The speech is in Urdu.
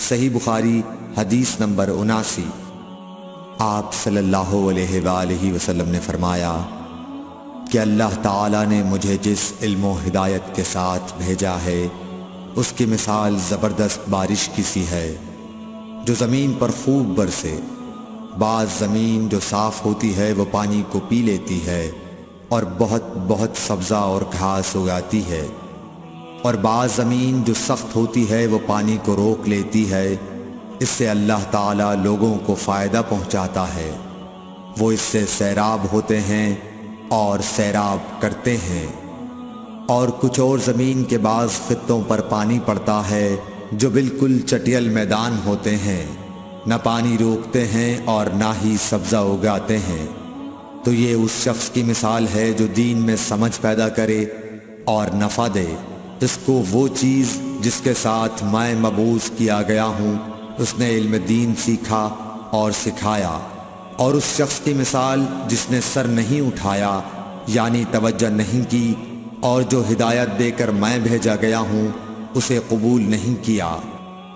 صحیح بخاری حدیث نمبر 79۔ آپ صلی اللہ علیہ وآلہ وسلم نے فرمایا کہ اللہ تعالیٰ نے مجھے جس علم و ہدایت کے ساتھ بھیجا ہے اس کی مثال زبردست بارش کی سی ہے جو زمین پر خوب برسے۔ بعض زمین جو صاف ہوتی ہے وہ پانی کو پی لیتی ہے اور بہت سبزہ اور گھاس اگاتی ہے، اور بعض زمین جو سخت ہوتی ہے وہ پانی کو روک لیتی ہے۔ اس سے اللہ تعالیٰ لوگوں کو فائدہ پہنچاتا ہے، وہ اس سے سیراب ہوتے ہیں اور سیراب کرتے ہیں۔ اور کچھ اور زمین کے بعض خطوں پر پانی پڑتا ہے جو بالکل چٹیل میدان ہوتے ہیں، نہ پانی روکتے ہیں اور نہ ہی سبزہ اگاتے ہیں۔ تو یہ اس شخص کی مثال ہے جو دین میں سمجھ پیدا کرے اور نفع دے۔ اس کو وہ چیز جس کے ساتھ میں مبعوث کیا گیا ہوں اس نے علم دین سیکھا اور سکھایا، اور اس شخص کی مثال جس نے سر نہیں اٹھایا یعنی توجہ نہیں کی، اور جو ہدایت دے کر میں بھیجا گیا ہوں اسے قبول نہیں کیا۔